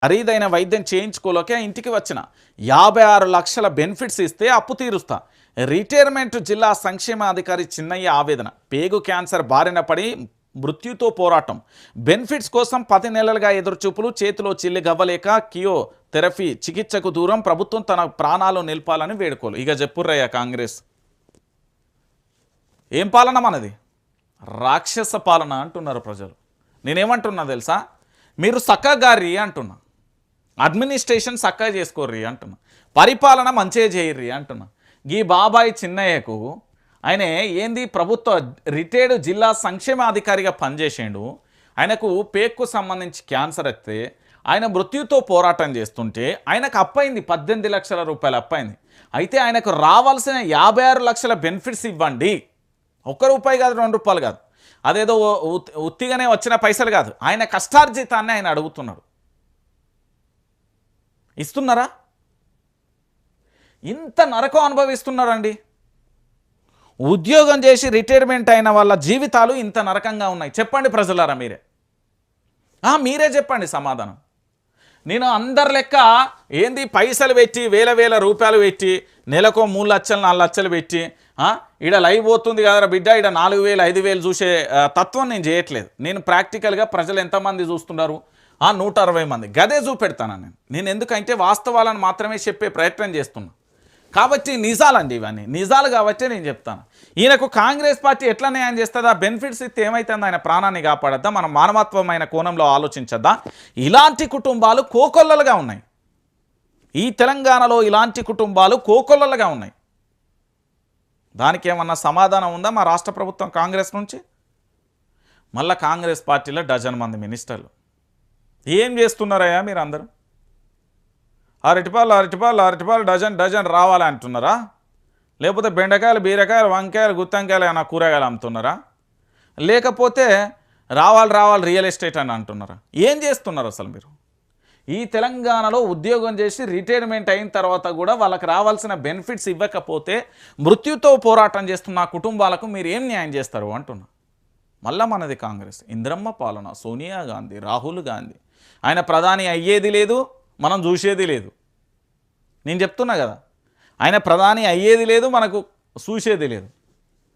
ఖరీదైన వైద్యం చేయించుకోలేక ఇంటికి వచ్చిన 56 లక్షల బెనిఫిట్స్ ఇస్తే అప్పు తీరుస్తా. రిటైర్మెంట్ జిల్లా సంక్షేమాధికారి చిన్నయ్య ఆవేదన. పేగు క్యాన్సర్ బారిన పడి మృత్యుతో పోరాటం. బెనిఫిట్స్ కోసం 10 నెలలుగా ఎదురుచూపులు, చేతిలో చిల్లి గవ్వలేక కియో థెరపీ చికిత్సకు దూరం. ప్రభుత్వం తన ప్రాణాలు నిలపాలని వేడుకోలు. ఇక చెప్పుర్రయ్య కాంగ్రెస్ ఏం పాలన మనది? రాక్షస పాలన అంటున్నారు ప్రజలు. నేనేమంటున్నా తెలుసా? మీరు సక్కగారి అంటున్నా, అడ్మినిస్ట్రేషన్ చక్కగా చేసుకోర్రి అంటున్నా, పరిపాలన మంచిగా చేయర్రి అంటున్నా. ఈ బాబాయ్ చిన్నయ్యకు ఆయన ఏంది ప్రభుత్వ రిటైర్డ్ జిల్లా సంక్షేమాధికారిగా పనిచేసిండు. ఆయనకు పేక్కు సంబంధించి క్యాన్సర్ వస్తే ఆయన మృత్యుతో పోరాటం చేస్తుంటే ఆయనకు అప్పైంది 18 లక్షల రూపాయలు అప్పైంది. అయితే ఆయనకు రావాల్సిన 56 లక్షల బెనిఫిట్స్ ఇవ్వండి. ₹1 కాదు, ₹2 కాదు, అదేదో ఉత్తిగానే వచ్చిన పైసలు కాదు, ఆయన కష్టార్జితాన్ని ఆయన అడుగుతున్నాడు. ఇస్తున్నారా? ఇంత నరకం అనుభవిస్తున్నారండి. ఉద్యోగం చేసి రిటైర్మెంట్ అయిన వాళ్ళ జీవితాలు ఇంత నరకంగా ఉన్నాయి. చెప్పండి ప్రజలారా, మీరే చెప్పండి సమాధానం. నేను అందరి లెక్క ఏంది పైసలు పెట్టి వేల రూపాయలు పెట్టి నెలకు 3 లక్షలు 4 లక్షలు పెట్టి ఈడ లైవ్ పోతుంది కదరా బిడ్డ, ఈడ 4000 5000 చూసే తత్వం నేను చేయట్లేదు. నేను ప్రాక్టికల్గా ప్రజలు ఎంతమంది చూస్తున్నారు? 160 మంది గదే చూపెడతాను నేను. ఎందుకంటే వాస్తవాలను మాత్రమే చెప్పే ప్రయత్నం చేస్తున్నా. కాబట్టి నిజాలండి, ఇవన్నీ నిజాలు కాబట్టి నేను చెప్తాను. ఈయనకు కాంగ్రెస్ పార్టీ ఎట్లా న్యాయం చేస్తుందా? బెనిఫిట్స్ ఇస్తే ఏమైతుందో? ఆయన ప్రాణాన్ని కాపాడద్దా? మనం మానవత్వమైన కోణంలో ఆలోచించద్దా? ఇలాంటి కుటుంబాలు కోకొల్లలుగా ఉన్నాయి. ఈ తెలంగాణలో ఇలాంటి కుటుంబాలు కోకొల్లలుగా ఉన్నాయి. దానికి ఏమన్నా సమాధానం ఉందా మా రాష్ట్ర ప్రభుత్వం కాంగ్రెస్ నుంచి? మళ్ళీ కాంగ్రెస్ పార్టీలో డజన్ మంది మినిస్టర్లు ఏం చేస్తున్నారయ్యా మీరు అందరూ? అరటిపాలు డజన్ రావాలి అంటున్నారా? లేకపోతే బెండకాయలు, బీరకాయలు, వంకాయలు, గుత్తంకాయలు ఏమైనా కూరగాయలు అమ్ముతున్నారా? లేకపోతే రావాలి రియల్ ఎస్టేట్ అని అంటున్నారా? ఏం చేస్తున్నారు అసలు మీరు? ఈ తెలంగాణలో ఉద్యోగం చేసి రిటైర్మెంట్ అయిన తర్వాత కూడా వాళ్ళకి రావాల్సిన బెనిఫిట్స్ ఇవ్వకపోతే మృత్యుతో పోరాటం చేస్తున్న కుటుంబాలకు మీరు ఏం న్యాయం చేస్తారు అంటున్నా. మళ్ళా మనది కాంగ్రెస్ ఇంద్రమ్మ పాలన. సోనియా గాంధీ, రాహుల్ గాంధీ, ఆయన ప్రధాని అయ్యేది లేదు, మనం చూసేది లేదు. నేను చెప్తున్నా కదా, ఆయన ప్రధాని అయ్యేది లేదు, మనకు చూసేది లేదు.